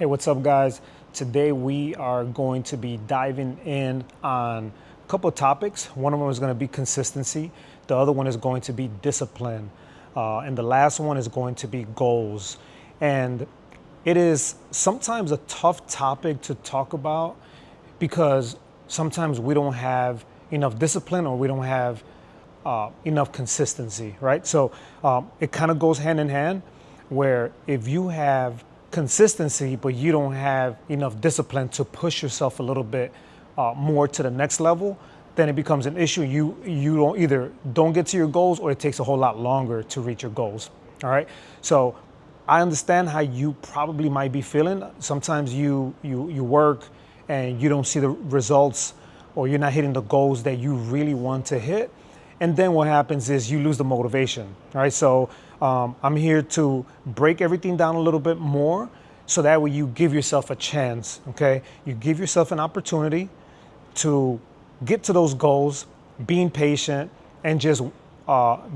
Hey, what's up, guys? Today we are going to be diving in on a couple of topics. One of them is going to be consistency, the other one is going to be discipline, and the last one is going to be goals. And it is sometimes a tough topic to talk about because sometimes we don't have enough discipline or we don't have enough consistency, right? So it kind of goes hand in hand where if you have consistency, but you don't have enough discipline to push yourself a little bit more to the next level, then it becomes an issue. You don't either don't get to your goals or it takes a whole lot longer to reach your goals. All right. So I understand how you probably might be feeling. Sometimes you work and you don't see the results or you're not hitting the goals that you really want to hit. And then what happens is you lose the motivation, right? So I'm here to break everything down a little bit more so that way you give yourself a chance, okay? You give yourself an opportunity to get to those goals, being patient, and just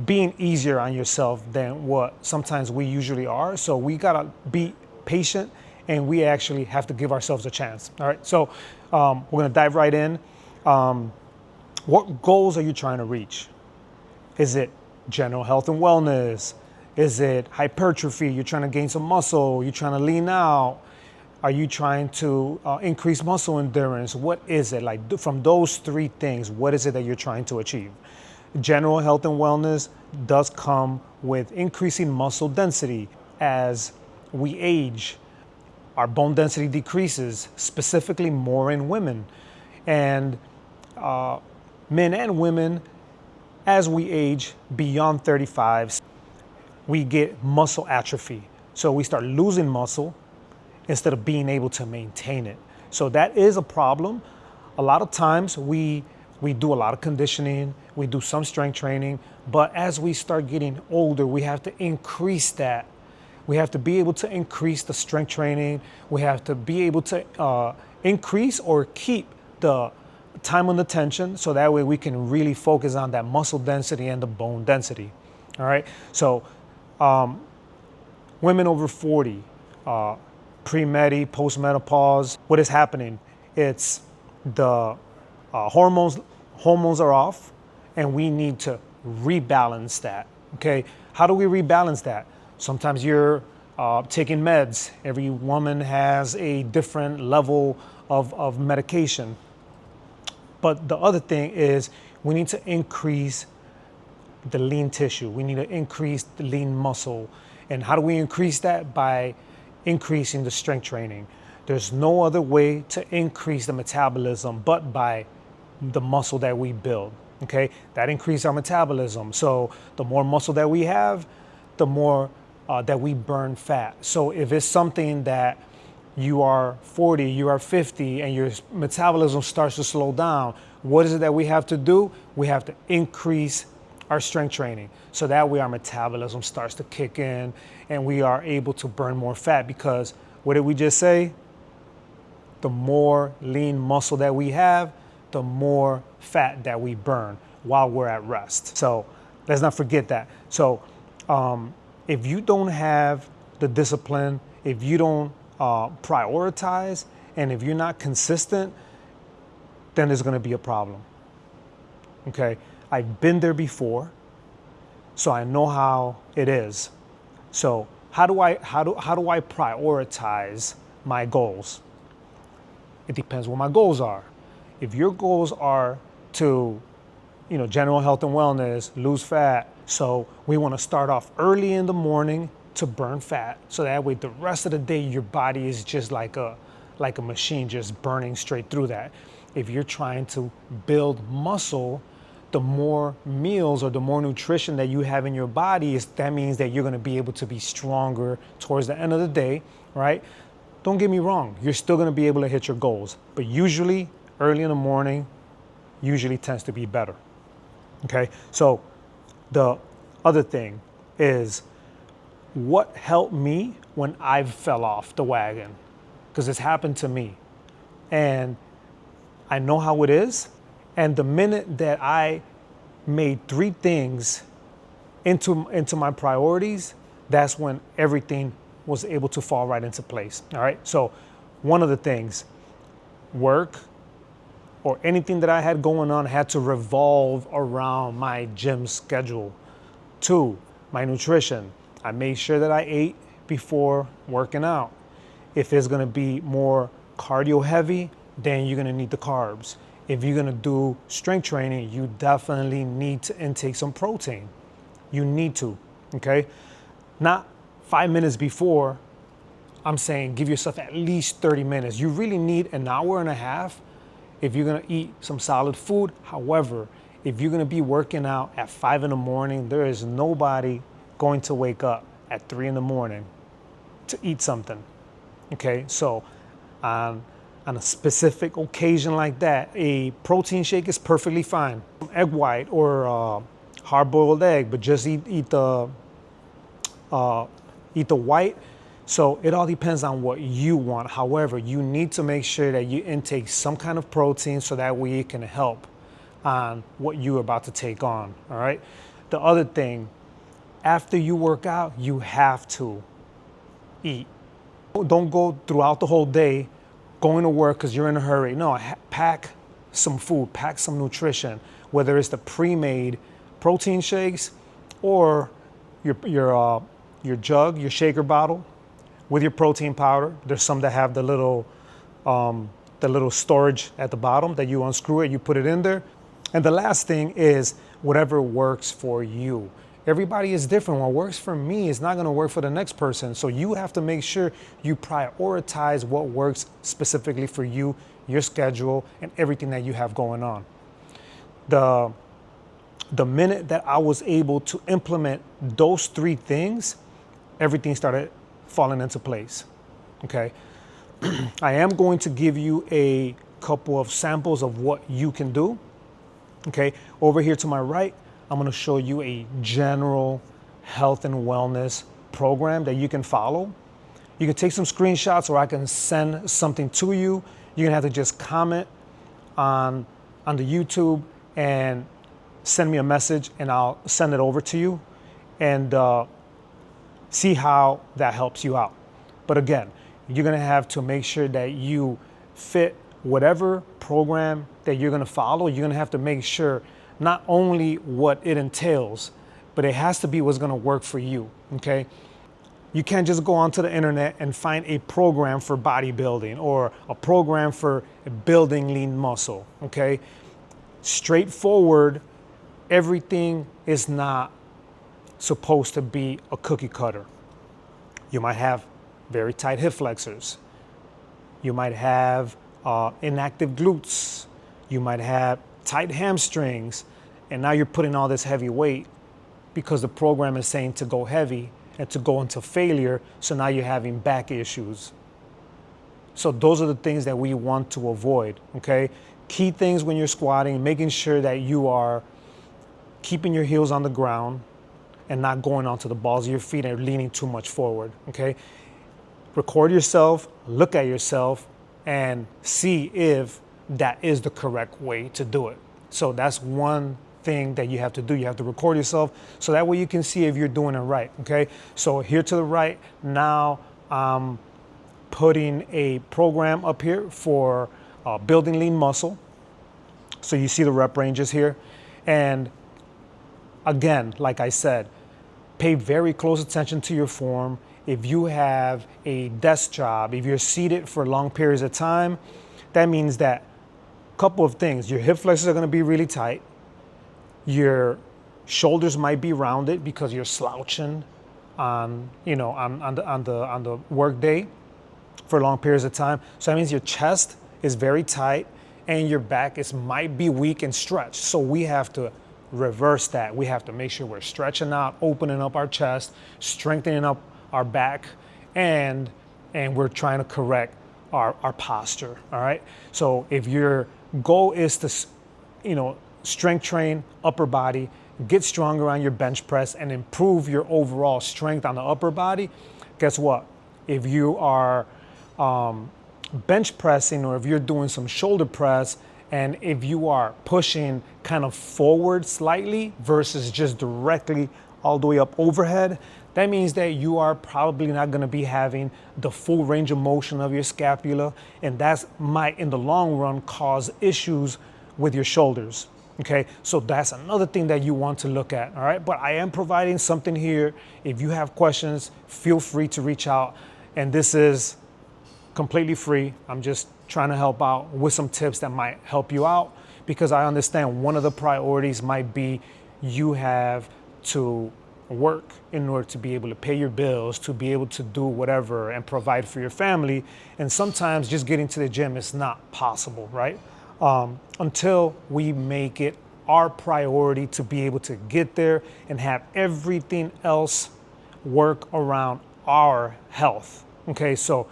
being easier on yourself than what sometimes we usually are. So we gotta be patient and we actually have to give ourselves a chance, all right? So we're gonna dive right in. What goals are you trying to reach? Is it general health and wellness? Is it hypertrophy? You're trying to gain some muscle. You're trying to lean out. Are you trying to increase muscle endurance? What is it? Like from those three things, what is it that you're trying to achieve? General health and wellness does come with increasing muscle density. As we age, our bone density decreases, specifically more in women. And men and women, as we age beyond 35, we get muscle atrophy. So we start losing muscle instead of being able to maintain it. So that is a problem. A lot of times we do a lot of conditioning, we do some strength training, but as we start getting older, we have to increase that. We have to be able to increase the strength training. We have to be able to increase or keep the time on the tension so that way we can really focus on that muscle density and the bone density. All right. So women over 40, pre-medi, post-menopause, what is happening? It's the hormones are off and we need to rebalance that. Okay. How do we rebalance that? Sometimes you're taking meds. Every woman has a different level of medication. But the other thing is we need to increase the lean tissue. We need to increase the lean muscle. And how do we increase that? By increasing the strength training. There's no other way to increase the metabolism but by the muscle that we build, okay? That increases our metabolism. So the more muscle that we have, the more that we burn fat. So if it's something that you are 40, you are 50, and your metabolism starts to slow down, what is it that we have to do? We have to increase our strength training so that way our metabolism starts to kick in and we are able to burn more fat, because what did we just say? The more lean muscle that we have, the more fat that we burn while we're at rest. So let's not forget that. So if you don't have the discipline, if you don't prioritize, and if you're not consistent, then there's going to be a problem. Okay, I've been there before, so I know how it is. So how do I prioritize my goals? It depends what my goals are. If your goals are to, general health and wellness, lose fat, so we want to start off early in the morning to burn fat, so that way the rest of the day your body is just like a machine, just burning straight through that. If you're trying to build muscle, the more meals or the more nutrition that you have in your body, that means that you're going to be able to be stronger towards the end of the day, right? Don't get me wrong, you're still going to be able to hit your goals, but usually early in the morning usually tends to be better. Okay, so the other thing is, what helped me when I fell off the wagon? Because it's happened to me. And I know how it is. And the minute that I made three things into my priorities, that's when everything was able to fall right into place. All right. So one of the things, work or anything that I had going on had to revolve around my gym schedule. Two, my nutrition. I made sure that I ate before working out. If it's gonna be more cardio heavy, then you're gonna need the carbs. If you're gonna do strength training, you definitely need to intake some protein. You need to, okay? Not 5 minutes before. I'm saying give yourself at least 30 minutes. You really need an hour and a half if you're gonna eat some solid food. However, if you're gonna be working out at 5 in the morning, there is nobody going to wake up at 3 in the morning to eat something, okay? So on a specific occasion like that, a protein shake is perfectly fine. Egg white or hard-boiled egg, but just eat the white. So it all depends on what you want. However, you need to make sure that you intake some kind of protein so that way it can help on what you're about to take on, all right? The other thing, after you work out, you have to eat. Don't go throughout the whole day going to work because you're in a hurry. No, pack some food, pack some nutrition, whether it's the pre-made protein shakes or your jug, your shaker bottle with your protein powder. There's some that have the little storage at the bottom that you unscrew it, you put it in there. And the last thing is whatever works for you. Everybody is different. What works for me is not going to work for the next person. So you have to make sure you prioritize what works specifically for you, your schedule, and everything that you have going on. The minute that I was able to implement those three things, everything started falling into place, okay? I am going to give you a couple of samples of what you can do, okay? Over here to my right, I'm gonna show you a general health and wellness program that you can follow. You can take some screenshots or I can send something to you. You're gonna have to just comment on the YouTube and send me a message and I'll send it over to you and see how that helps you out. But again, you're gonna have to make sure that you fit whatever program that you're gonna follow. You're gonna have to make sure not only what it entails, but it has to be what's gonna work for you, okay? You can't just go onto the internet and find a program for bodybuilding or a program for building lean muscle, okay? Straightforward, everything is not supposed to be a cookie cutter. You might have very tight hip flexors. You might have inactive glutes. You might have tight hamstrings. And now you're putting all this heavy weight because the program is saying to go heavy and to go into failure. So now you're having back issues. So those are the things that we want to avoid, okay? Key things when you're squatting, making sure that you are keeping your heels on the ground and not going onto the balls of your feet and leaning too much forward, okay? Record yourself, look at yourself, and see if that is the correct way to do it. So that's one thing that you have to do. You have to record yourself so that way you can see if you're doing it right, okay? So here to the right, now I'm putting a program up here for building lean muscle. So you see the rep ranges here. And again, like I said, pay very close attention to your form. If you have a desk job, if you're seated for long periods of time, that means that a couple of things. Your hip flexors are gonna be really tight. Your shoulders might be rounded because you're slouching on the work day for long periods of time. So that means your chest is very tight and your back might be weak and stretched. So we have to reverse that. We have to make sure we're stretching out, opening up our chest, strengthening up our back, and we're trying to correct our posture, all right? So if your goal is to, strength train upper body, get stronger on your bench press and improve your overall strength on the upper body, guess what? If you are bench pressing or if you're doing some shoulder press and if you are pushing kind of forward slightly versus just directly all the way up overhead, that means that you are probably not going to be having the full range of motion of your scapula, and that might in the long run cause issues with your shoulders. Okay, so that's another thing that you want to look at. All right, but I am providing something here. If you have questions, feel free to reach out, and this is completely free. I'm just trying to help out with some tips that might help you out, because I understand one of the priorities might be you have to work in order to be able to pay your bills, to be able to do whatever and provide for your family. And sometimes just getting to the gym is not possible, right? Until we make it our priority to be able to get there and have everything else work around our health. Okay, so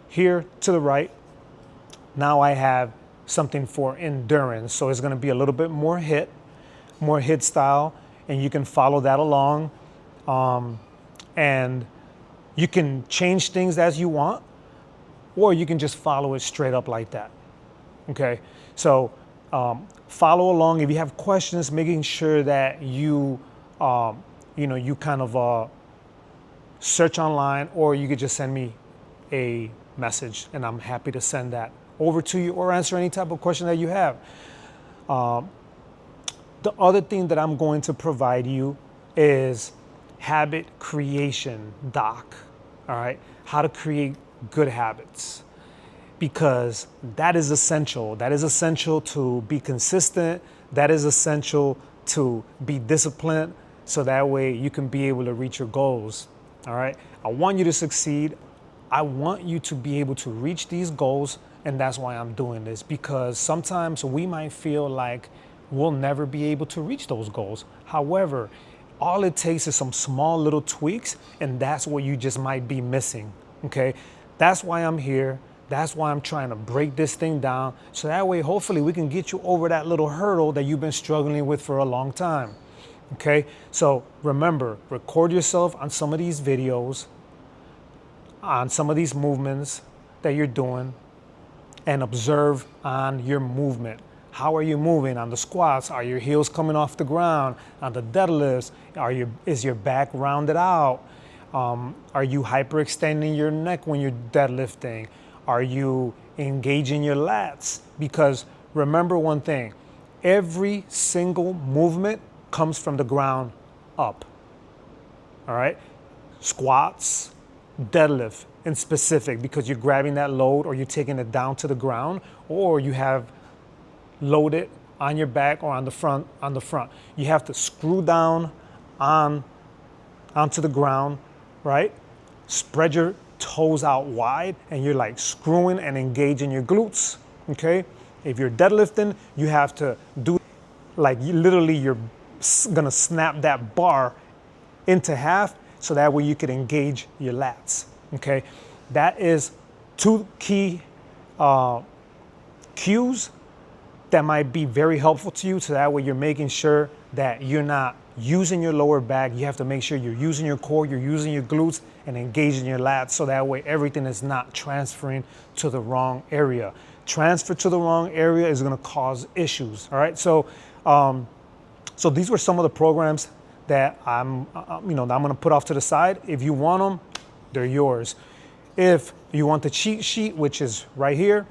here to the right, now I have something for endurance. So it's going to be a little bit more HIIT style, and you can follow that along. And you can change things as you want, or you can just follow it straight up like that. Okay, so follow along. If you have questions, making sure that you you kind of search online, or you could just send me a message, and I'm happy to send that over to you or answer any type of question that you have. The other thing that I'm going to provide you is habit creation doc. All right, how to create good habits, because that is essential. That is essential to be consistent. That is essential to be disciplined, so that way you can be able to reach your goals. All right, I want you to succeed. I want you to be able to reach these goals, and that's why I'm doing this, because sometimes we might feel like we'll never be able to reach those goals. However, all it takes is some small little tweaks, and that's what you just might be missing. Okay, that's why I'm here. That's why I'm trying to break this thing down, so that way hopefully we can get you over that little hurdle that you've been struggling with for a long time. Okay, so remember, record yourself on some of these videos, on some of these movements that you're doing, and observe on your movement. How are you moving on the squats? Are your heels coming off the ground? On the deadlifts, is your back rounded out? Are you hyperextending your neck when you're deadlifting? Are you engaging your lats? Because remember one thing, every single movement comes from the ground up. All right? Squats, deadlift in specific, because you're grabbing that load, or you're taking it down to the ground, or you have loaded on your back or on the front. You have to screw down onto the ground, right? Spread your toes out wide, and you're like screwing and engaging your glutes. Okay, if you're deadlifting, you have to do like literally you're gonna snap that bar into half, so that way you can engage your lats. Okay, that is two key cues that might be very helpful to you, so that way you're making sure that you're not using your lower back. You have to make sure you're using your core, you're using your glutes, and engaging your lats, so that way everything is not transferring to the wrong area. Transfer to the wrong area is going to cause issues. All right, so so these were some of the programs that I'm going to put off to the side. If you want them, they're yours. If you want the cheat sheet, which is right here,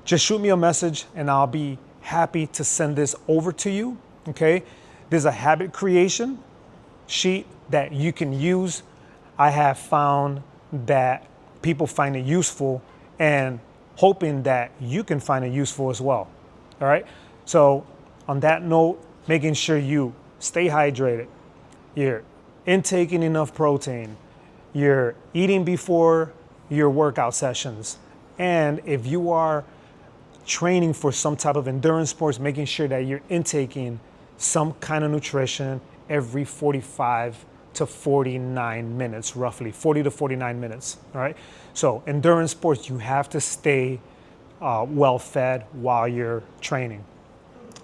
just shoot me a message, and I'll be happy to send this over to you. Okay, there's a habit creation sheet that you can use. I have found that people find it useful, and hoping that you can find it useful as well. All right, so on that note, making sure you stay hydrated, you're intaking enough protein, you're eating before your workout sessions, and if you are training for some type of endurance sports, making sure that you're intaking some kind of nutrition every 45 to 49 minutes, roughly 40 to 49 minutes. All right, so endurance sports, you have to stay well fed while you're training.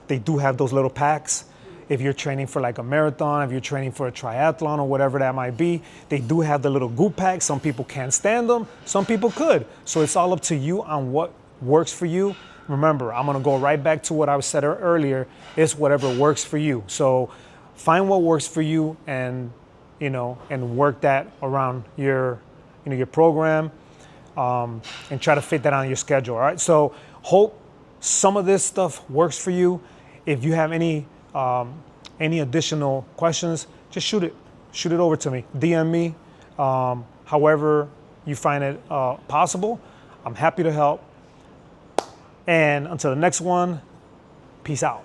They do have those little packs. If you're training for like a marathon, if you're training for a triathlon or whatever that might be, they do have the little goop packs. Some people can't stand them, some people could. So it's all up to you on what works for you. remember, I'm gonna go right back to what I said earlier. It's whatever works for you. So find what works for you, and and work that around your your program, and try to fit that on your schedule. All right. So hope some of this stuff works for you. If you have any additional questions, just shoot it over to me. DM me. However you find it possible, I'm happy to help. And until the next one, peace out.